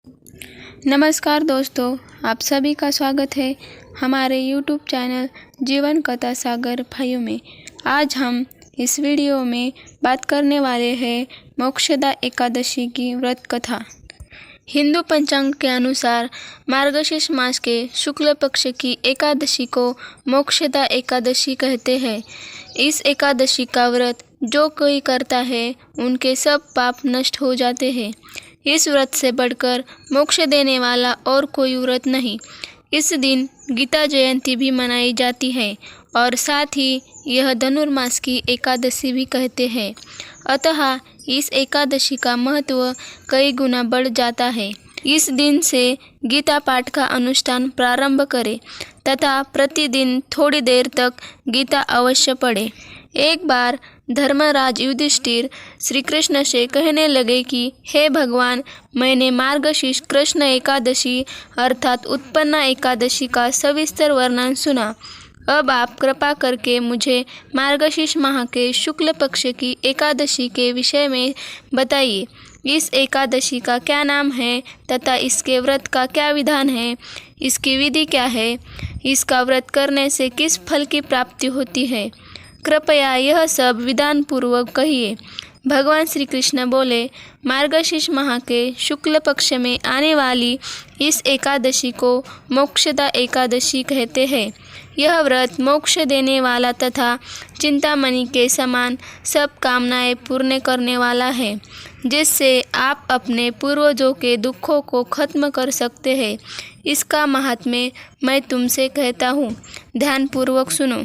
नमस्कार दोस्तों, आप सभी का स्वागत है हमारे YouTube चैनल जीवन कथा सागर भाइयों में। आज हम इस वीडियो में बात करने वाले हैं मोक्षदा एकादशी की व्रत कथा। हिंदू पंचांग के अनुसार मार्गशीर्ष मास के शुक्ल पक्ष की एकादशी को मोक्षदा एकादशी कहते हैं। इस एकादशी का व्रत जो कोई करता है उनके सब पाप नष्ट हो जाते हैं। इस व्रत से बढ़कर मोक्ष देने वाला और कोई व्रत नहीं। इस दिन गीता जयंती भी मनाई जाती है और साथ ही यह धनुर्मास की एकादशी भी कहते हैं। अतः इस एकादशी का महत्व कई गुना बढ़ जाता है। इस दिन से गीता पाठ का अनुष्ठान प्रारंभ करें तथा प्रतिदिन थोड़ी देर तक गीता अवश्य पढ़ें। एक बार धर्मराज युधिष्ठिर श्री कृष्ण से कहने लगे कि हे भगवान, मैंने मार्गशीर्ष कृष्ण एकादशी अर्थात उत्पन्ना एकादशी का सविस्तर वर्णन सुना। अब आप कृपा करके मुझे मार्गशीर्ष माह के शुक्ल पक्ष की एकादशी के विषय में बताइए। इस एकादशी का क्या नाम है तथा इसके व्रत का क्या विधान है, इसकी विधि क्या है, इसका व्रत करने से किस फल की प्राप्ति होती है, कृपया यह सब विधान पूर्वक कहिए। भगवान श्री कृष्ण बोले, मार्गशीर्ष माह के शुक्ल पक्ष में आने वाली इस एकादशी को मोक्षदा एकादशी कहते हैं। यह व्रत मोक्ष देने वाला तथा चिंतामणि के समान सब कामनाएं पूर्ण करने वाला है, जिससे आप अपने पूर्वजों के दुखों को खत्म कर सकते हैं। इसका महात्म्य मैं तुमसे कहता हूँ, ध्यानपूर्वक सुनो।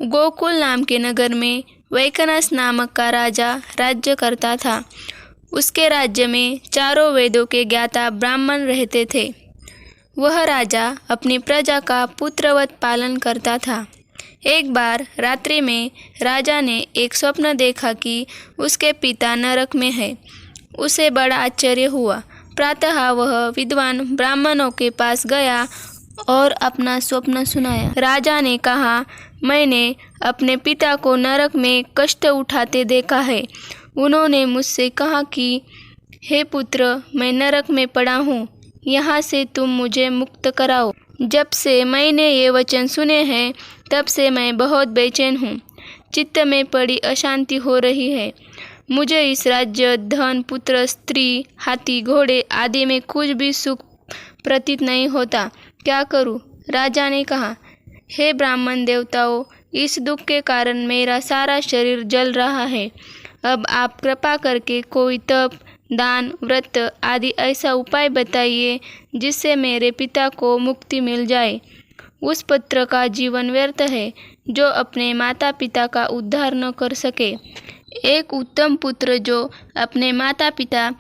गोकुल नाम के नगर में वैकनस नामक का राजा राज्य करता था। उसके राज्य में चारों वेदों के ज्ञाता ब्राह्मण रहते थे। वह राजा अपनी प्रजा का पुत्रवत पालन करता था। एक बार रात्रि में राजा ने एक स्वप्न देखा कि उसके पिता नरक में है। उसे बड़ा आश्चर्य हुआ। प्रातः वह विद्वान ब्राह्मणों के पास गया और अपना स्वप्न सुनाया। राजा ने कहा, मैंने अपने पिता को नरक में कष्ट उठाते देखा है। उन्होंने मुझसे कहा कि हे पुत्र, मैं नरक में पड़ा हूँ, यहाँ से तुम मुझे मुक्त कराओ। जब से मैंने ये वचन सुने हैं तब से मैं बहुत बेचैन हूँ। चित्त में बड़ी अशांति हो रही है। मुझे इस राज्य, धन, पुत्र, स्त्री, हाथी, घोड़े आदि में कुछ भी सुख प्रतीत नहीं होता। क्या करूँ? राजा ने कहा, हे ब्राह्मण देवताओं, इस दुख के कारण मेरा सारा शरीर जल रहा है। अब आप कृपा करके कोई तप, दान, व्रत आदि ऐसा उपाय बताइए जिससे मेरे पिता को मुक्ति मिल जाए। उस पुत्र का जीवन व्यर्थ है जो अपने माता पिता का उद्धार न कर सके। एक उत्तम पुत्र जो अपने माता पिता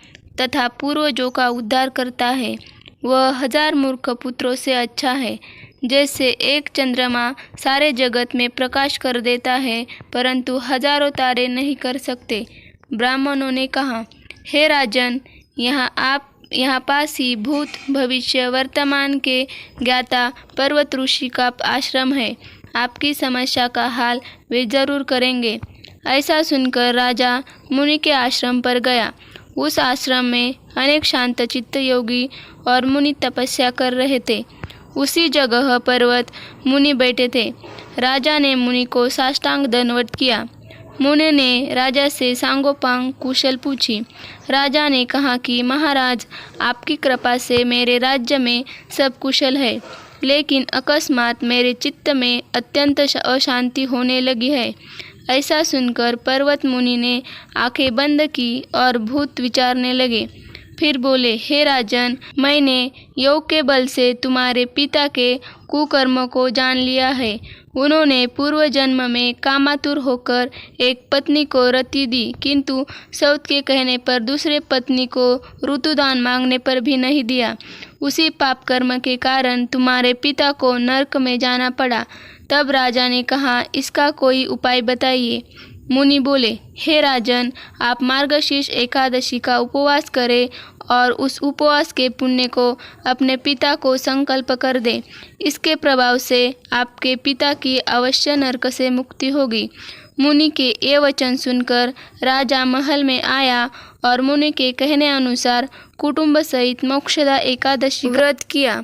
तथा पूर्वजों का उद्धार करता है, वह 1000 मूर्ख पुत्रों से अच्छा है। जैसे एक चंद्रमा सारे जगत में प्रकाश कर देता है परंतु हजारों तारे नहीं कर सकते। ब्राह्मणों ने कहा, हे राजन, यहाँ पास ही भूत, भविष्य, वर्तमान के ज्ञाता पर्वत ऋषि का आश्रम है। आपकी समस्या का हाल वे जरूर करेंगे। ऐसा सुनकर राजा मुनि के आश्रम पर गया। उस आश्रम में अनेक शांत चित्त योगी और मुनि तपस्या कर रहे थे। उसी जगह पर्वत मुनि बैठे थे। राजा ने मुनि को साष्टांग दंडवत किया। मुनि ने राजा से सांगोपांग कुशल पूछी। राजा ने कहा कि महाराज, आपकी कृपा से मेरे राज्य में सब कुशल है, लेकिन अकस्मात मेरे चित्त में अत्यंत अशांति होने लगी है। ऐसा सुनकर पर्वत मुनि ने आंखें बंद की और भूत विचारने लगे। फिर बोले, हे राजन, मैंने योग के बल से तुम्हारे पिता के कुकर्मों को जान लिया है। उन्होंने पूर्व जन्म में कामातुर होकर एक पत्नी को रति दी, किंतु सौत के कहने पर दूसरे पत्नी को ऋतुदान मांगने पर भी नहीं दिया। उसी पाप कर्म के कारण तुम्हारे पिता को नरक में जाना पड़ा। तब राजा ने कहा, इसका कोई उपाय बताइए। मुनि बोले, हे राजन, आप मार्गशीर्ष एकादशी का उपवास करें और उस उपवास के पुण्य को अपने पिता को संकल्प कर दें। इसके प्रभाव से आपके पिता की अवश्य नरक से मुक्ति होगी। मुनि के ये वचन सुनकर राजा महल में आया और मुनि के कहने अनुसार कुटुंब सहित मोक्षदा एकादशी व्रत किया।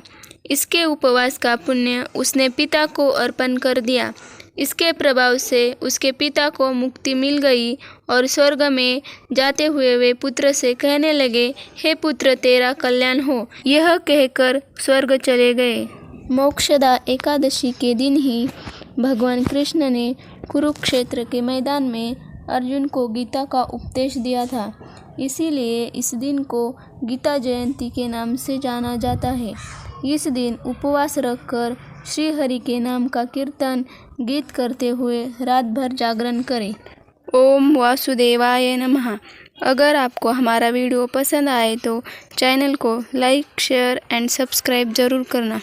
इसके उपवास का पुण्य उसने पिता को अर्पण कर दिया। इसके प्रभाव से उसके पिता को मुक्ति मिल गई और स्वर्ग में जाते हुए वे पुत्र से कहने लगे, हे पुत्र, तेरा कल्याण हो। यह कहकर स्वर्ग चले गए। मोक्षदा एकादशी के दिन ही भगवान कृष्ण ने कुरुक्षेत्र के मैदान में अर्जुन को गीता का उपदेश दिया था। इसीलिए इस दिन को गीता जयंती के नाम से जाना जाता है। इस दिन उपवास रखकर श्री हरि के नाम का कीर्तन गीत करते हुए रात भर जागरण करें। ओम वासुदेवाय नमः। अगर आपको हमारा वीडियो पसंद आए तो चैनल को लाइक, शेयर एंड सब्सक्राइब ज़रूर करना।